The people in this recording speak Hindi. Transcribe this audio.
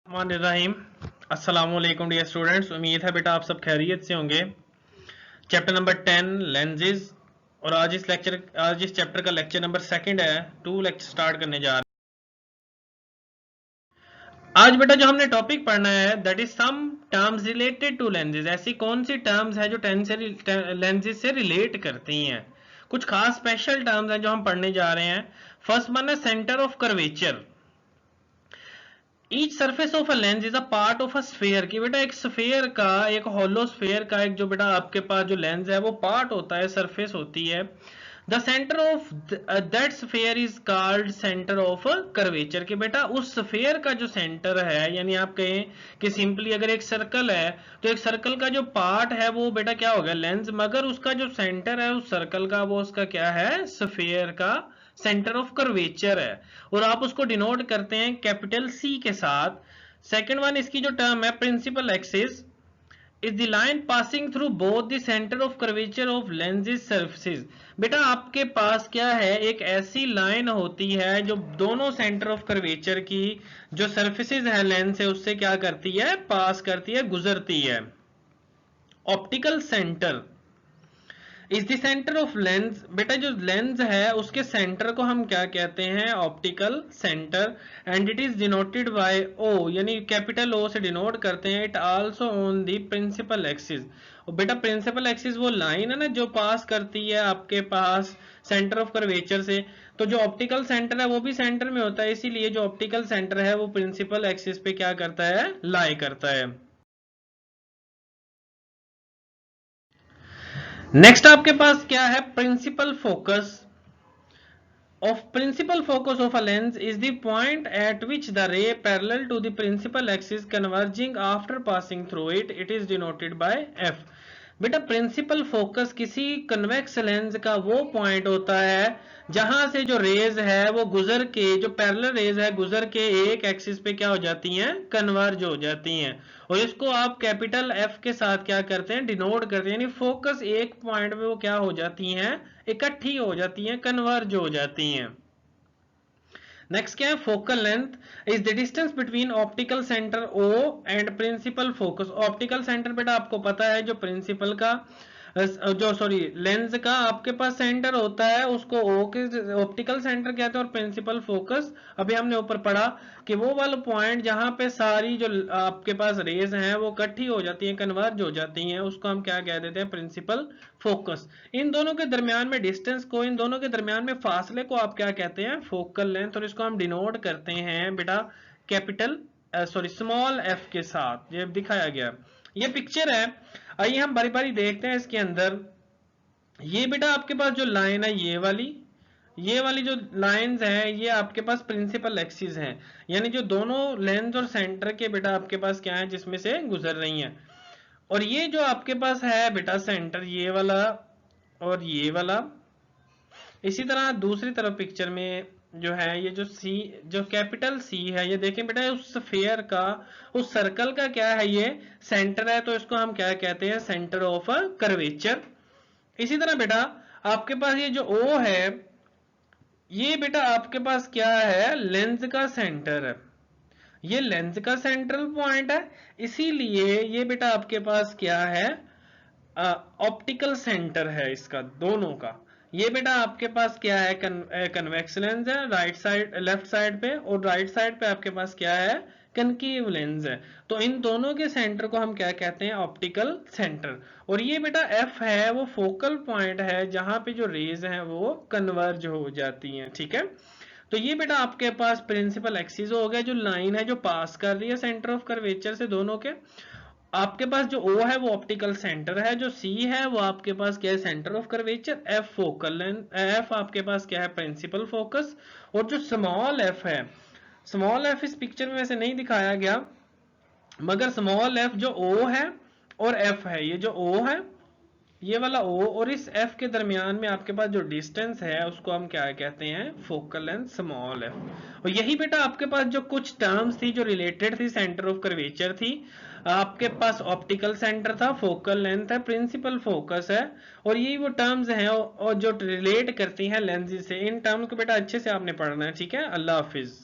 रहीम अस्सलाम वालेकुम डियर स्टूडेंट्स, उम्मीद है बेटा आप सब खैरियत से होंगे। चैप्टर नंबर 10 लेंजेज और आज इस चैप्टर का लेक्चर नंबर सेकंड है। 2 लेक्चर स्टार्ट करने जा रहे हैं। आज बेटा जो हमने टॉपिक पढ़ना है that is some terms related to lenses. ऐसी कौन सी टर्म्स है जो लेंजेज से रिलेट करती हैं। कुछ खास स्पेशल टर्म्स हैं जो हम पढ़ने जा रहे हैं। फर्स्ट वन है centre of curvature. Each surface of a lens is a part of a sphere. कि बेटा एक स्फेयर का, एक हॉलो स्फेयर का एक जो बेटा आपके पास जो लेंस है वो पार्ट होता है, सरफेस होती है। The centre of that sphere is called centre of curvature. कि बेटा उस स्फेयर का जो सेंटर है, यानी आप कहें कि सिंपली अगर एक सर्कल है तो एक सर्कल का जो पार्ट है वो बेटा क्या होगा, लेंस, मगर उसका जो सेंटर है उस सर्कल का वो उसका क्या है, स्फेयर का सेंटर ऑफ कर्वेचर है। और आप उसको डिनोट करते हैं कैपिटल सी के साथ। सेकंड वन इसकी जो टर्म है principal axis is the line passing through both the centre of curvature of lenses surfaces. बेटा आपके पास क्या है, एक ऐसी लाइन होती है जो दोनों सेंटर ऑफ कर्वेचर की जो सर्फेसिस है लेंस है उससे क्या करती है, पास करती है, गुजरती है। Optical centre is the centre of lens. बेटा जो लेंस है उसके सेंटर को हम क्या कहते हैं, optical centre. And it is denoted by O, यानी कैपिटल ओ से डिनोट करते हैं। It also on the principal axis. और बेटा प्रिंसिपल एक्सिस वो लाइन है ना जो पास करती है आपके पास सेंटर ऑफ कर्वेचर से। तो जो ऑप्टिकल सेंटर है वो भी सेंटर में होता है, इसीलिए जो ऑप्टिकल सेंटर है वो प्रिंसिपल एक्सिस पे क्या करता है, लाई करता है। नेक्स्ट आपके पास क्या है, principal focus of principal focus of a lens is the point at which the ray parallel to the principal axis converging after passing through it. It is denoted by F. बेटा प्रिंसिपल फोकस किसी कन्वेक्स लेंस का वो पॉइंट होता है जहां से जो रेज है वो गुजर के, जो पैरेलल रेज है गुजर के एक एक्सिस पे क्या हो जाती हैं, कन्वर्ज हो जाती हैं। और इसको आप कैपिटल एफ के साथ क्या करते हैं, डिनोट करते हैं। यानी फोकस एक पॉइंट पे वो क्या हो जाती हैं, इकट्ठी हो जाती हैं, कन्वर्ज हो जाती हैं। नेक्स्ट क्या है, focal length is the distance between optical centre O and principal focus. Optical centre बेटा आपको पता है जो प्रिंसिपल का जो सॉरी लेंस का आपके पास सेंटर होता है उसको ओ के ऑप्टिकल सेंटर कहते हैं, और प्रिंसिपल फोकस अभी हमने ऊपर पढ़ा कि वो वाला पॉइंट जहां पे सारी जो आपके पास रेज हैं वो इकट्ठी हो जाती हैं, कन्वर्ज हो जाती हैं, उसको हम क्या कह देते हैं, प्रिंसिपल फोकस। इन दोनों के दरमियान में डिस्टेंस को, इन दोनों के दरमियान में फासले को आप क्या कहते हैं, फोकल लेंथ। और इसको हम डिनोट करते हैं बेटा कैपिटल स्मॉल एफ के साथ। ये दिखाया गया, ये पिक्चर है। आइए हम बारी बारी देखते हैं इसके अंदर। ये बेटा आपके पास जो लाइन है ये वाली जो लाइंस हैं ये आपके पास प्रिंसिपल एक्सिस हैं, यानी जो दोनों लेंस और सेंटर के बेटा आपके पास क्या है, जिसमें से गुजर रही हैं। और ये जो आपके पास है बेटा सेंटर, ये वाला और ये वाला। इसी तरह दूसरी तरफ पिक्चर में जो है ये जो सी, जो कैपिटल सी है, ये देखें बेटा उस स्फीयर का, उस सर्कल का क्या है, ये सेंटर है। तो इसको हम क्या कहते हैं, सेंटर ऑफ कर्वेचर। इसी तरह बेटा आपके पास ये जो ओ है, ये बेटा आपके पास क्या है, लेंस का सेंटर है। ये लेंस का सेंट्रल पॉइंट है, इसीलिए ये बेटा आपके पास क्या है, ऑप्टिकल सेंटर है इसका, दोनों का। ये बेटा आपके पास क्या है, कन्वेक्स लेंस है राइट साइड, लेफ्ट साइड पे, और राइट साइड पे आपके पास क्या है, कनकेव लेंस है। तो इन दोनों के सेंटर को हम क्या कहते हैं, ऑप्टिकल सेंटर। और ये बेटा एफ है वो फोकल पॉइंट है जहां पे जो रेज हैं वो कन्वर्ज हो जाती हैं, ठीक है। तो ये बेटा आपके पास प्रिंसिपल एक्सिस हो गया, जो लाइन है जो पास कर रही है सेंटर ऑफ कर्वेचर से दोनों के। आपके पास जो O है वो ऑप्टिकल सेंटर है, जो C है वो आपके पास क्या है, centre of curvature. F focal length, F आपके पास क्या है, प्रिंसिपल फोकस। और जो स्मॉल f है, स्मॉल f इस पिक्चर में वैसे नहीं दिखाया गया, मगर स्मॉल f जो O है और F है, ये जो O है ये वाला O और इस F के दरमियान में आपके पास जो डिस्टेंस है उसको हम क्या कहते हैं, फोकल लेंथ स्मॉल f। और यही बेटा आपके पास जो कुछ टर्म्स थी जो रिलेटेड थी सेंटर ऑफ कर्वेचर थी। आपके पास ऑप्टिकल सेंटर था, फोकल लेंथ है, प्रिंसिपल फोकस है, और यही वो टर्म्स हैं और जो रिलेट करती हैं लेंस से। इन टर्म्स को बेटा अच्छे से आपने पढ़ना है, ठीक है। अल्लाह हाफिज।